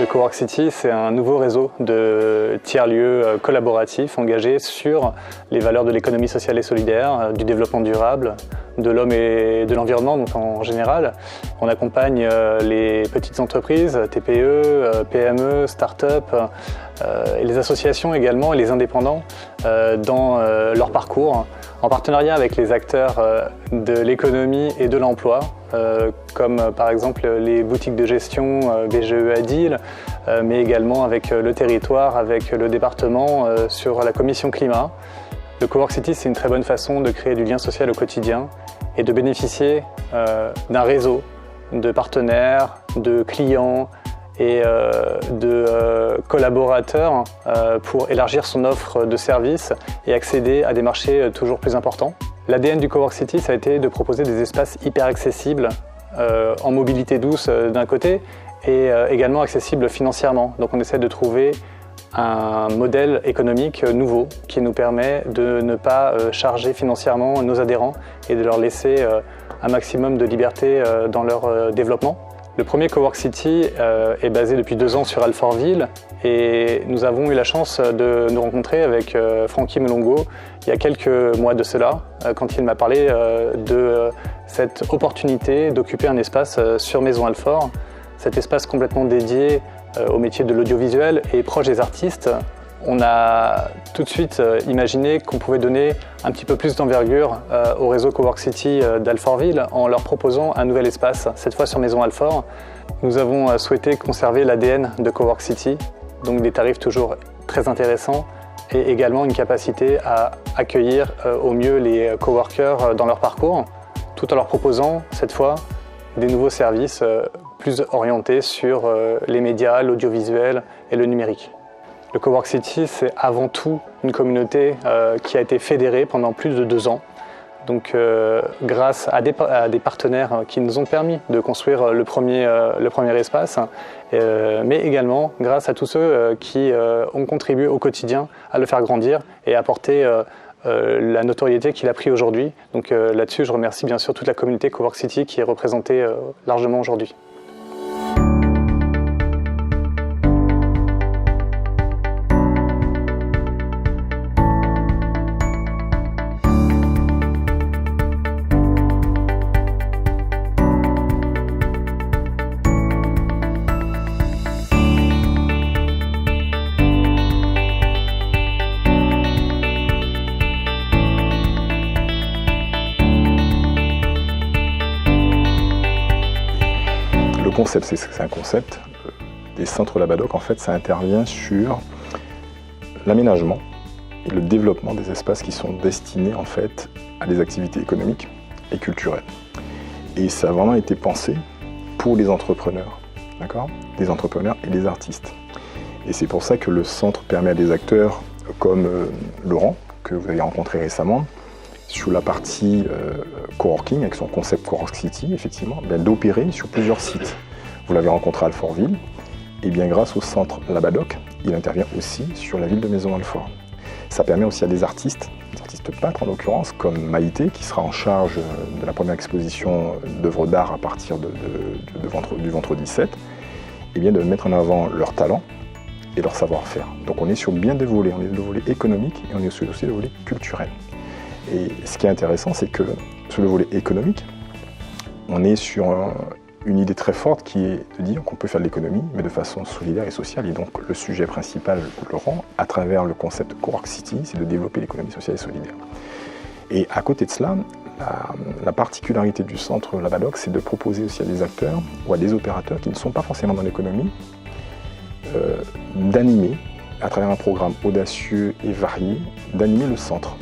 Le Cowork City, c'est un nouveau réseau de tiers-lieux collaboratifs engagés sur les valeurs de l'économie sociale et solidaire, du développement durable, de l'homme et de l'environnement donc en général. On accompagne les petites entreprises, TPE, PME, start-up et les associations également et les indépendants dans leur parcours en partenariat avec les acteurs de l'économie et de l'emploi comme par exemple les boutiques de gestion BGE Adil, mais également avec le territoire, avec le département sur la commission climat. Le Cowork City, c'est une très bonne façon de créer du lien social au quotidien et de bénéficier d'un réseau de partenaires, de clients et de collaborateurs pour élargir son offre de services et accéder à des marchés toujours plus importants. L'ADN du Cowork City, ça a été de proposer des espaces hyper accessibles en mobilité douce d'un côté et également accessibles financièrement. Donc on essaie de trouver un modèle économique nouveau qui nous permet de ne pas charger financièrement nos adhérents et de leur laisser un maximum de liberté dans leur développement. Le premier Cowork City est basé depuis 2 ans sur Alfortville et nous avons eu la chance de nous rencontrer avec Francky Melongo il y a quelques mois de cela quand il m'a parlé de cette opportunité d'occuper un espace sur Maison Alfort, cet espace complètement dédié au métier de l'audiovisuel et proche des artistes. On a tout de suite imaginé qu'on pouvait donner un petit peu plus d'envergure au réseau Cowork City d'Alfortville en leur proposant un nouvel espace, cette fois sur Maison Alfort. Nous avons souhaité conserver l'ADN de Cowork City, donc des tarifs toujours très intéressants et également une capacité à accueillir au mieux les coworkers dans leur parcours, tout en leur proposant cette fois des nouveaux services plus orientés sur les médias, l'audiovisuel et le numérique. Le Cowork City, c'est avant tout une communauté qui a été fédérée pendant plus de 2 ans. Donc grâce à des partenaires qui nous ont permis de construire le premier espace, mais également grâce à tous ceux qui ont contribué au quotidien à le faire grandir et à apporter la notoriété qu'il a pris aujourd'hui. Donc là-dessus, je remercie bien sûr toute la communauté Cowork City qui est représentée largement aujourd'hui. Le concept, c'est un concept des centres Labadoc. En fait, ça intervient sur l'aménagement et le développement des espaces qui sont destinés en fait à des activités économiques et culturelles. Et ça a vraiment été pensé pour les entrepreneurs, d'accord ? Les entrepreneurs et les artistes. Et c'est pour ça que le centre permet à des acteurs comme Laurent, que vous avez rencontré récemment, sur la partie coworking, avec son concept Cowork City, effectivement, d'opérer sur plusieurs sites. Vous l'avez rencontré à Alfortville, et bien grâce au centre Labadoc, il intervient aussi sur la ville de Maison Alfort. Ça permet aussi à des artistes peintres en l'occurrence, comme Maïté, qui sera en charge de la première exposition d'œuvres d'art à partir du vendredi 7, et bien de mettre en avant leur talent et leur savoir-faire. Donc on est sur bien des volets, on est sur le volet économique et on est sur aussi le volet culturel. Et ce qui est intéressant, c'est que sur le volet économique, on est sur une idée très forte qui est de dire qu'on peut faire de l'économie, mais de façon solidaire et sociale. Et donc le sujet principal, Laurent, à travers le concept Cowork City, c'est de développer l'économie sociale et solidaire. Et à côté de cela, la particularité du centre Labadoc, c'est de proposer aussi à des acteurs ou à des opérateurs qui ne sont pas forcément dans l'économie, d'animer, à travers un programme audacieux et varié, d'animer le centre.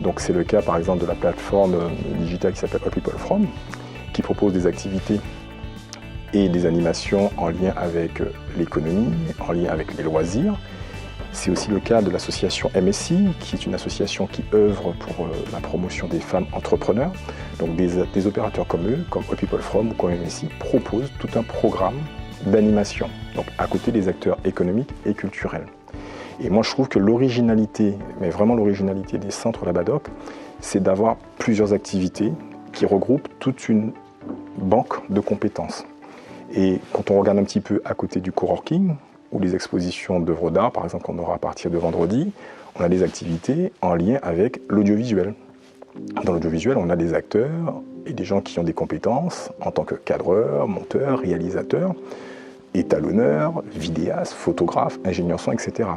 Donc c'est le cas par exemple de la plateforme digitale qui s'appelle All People From, qui propose des activités et des animations en lien avec l'économie, en lien avec les loisirs. C'est aussi le cas de l'association MSI, qui est une association qui œuvre pour la promotion des femmes entrepreneurs. Donc des opérateurs comme eux, comme All People From ou comme MSI, proposent tout un programme d'animation, donc à côté des acteurs économiques et culturels. Et moi je trouve que l'originalité, mais vraiment l'originalité des centres Labadoc, c'est d'avoir plusieurs activités qui regroupent toute une banque de compétences. Et quand on regarde un petit peu à côté du coworking, ou les expositions d'œuvres d'art, par exemple qu'on aura à partir de vendredi, on a des activités en lien avec l'audiovisuel. Dans l'audiovisuel, on a des acteurs et des gens qui ont des compétences en tant que cadreurs, monteurs, réalisateurs, étalonneurs, vidéastes, photographes, ingénieurs son, etc.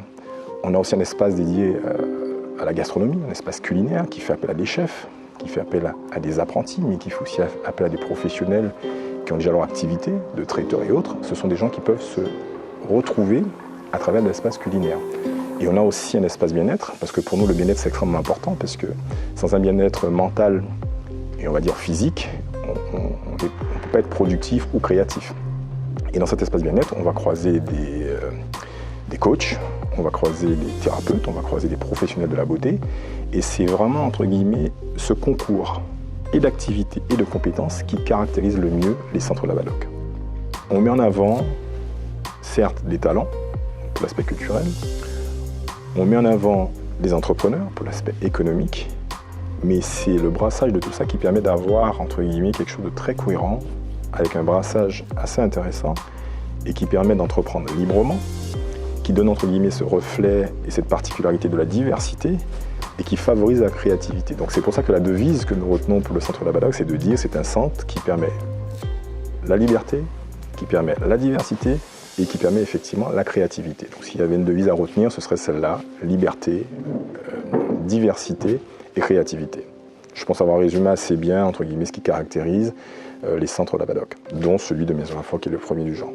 On a aussi un espace dédié à la gastronomie, un espace culinaire qui fait appel à des chefs, qui fait appel à des apprentis, mais qui fait aussi appel à des professionnels qui ont déjà leur activité, de traiteurs et autres. Ce sont des gens qui peuvent se retrouver à travers l'espace culinaire. Et on a aussi un espace bien-être, parce que pour nous, le bien-être, c'est extrêmement important, parce que sans un bien-être mental et on va dire physique, on ne peut pas être productif ou créatif. Et dans cet espace bien-être, on va croiser des coachs, on va croiser des thérapeutes, on va croiser des professionnels de la beauté. Et c'est vraiment, entre guillemets, ce concours et d'activités et de compétences qui caractérise le mieux les centres Labadoc. On met en avant, certes, des talents pour l'aspect culturel, on met en avant des entrepreneurs pour l'aspect économique, mais c'est le brassage de tout ça qui permet d'avoir, entre guillemets, quelque chose de très cohérent, avec un brassage assez intéressant et qui permet d'entreprendre librement, qui donne, entre guillemets, ce reflet et cette particularité de la diversité et qui favorise la créativité. Donc c'est pour ça que la devise que nous retenons pour le centre Labadoc, c'est de dire c'est un centre qui permet la liberté, qui permet la diversité et qui permet effectivement la créativité. Donc s'il y avait une devise à retenir, ce serait celle-là, liberté, diversité et créativité. Je pense avoir résumé assez bien, entre guillemets, ce qui caractérise les centres Labadoc, dont celui de Maison Lafont qui est le premier du genre.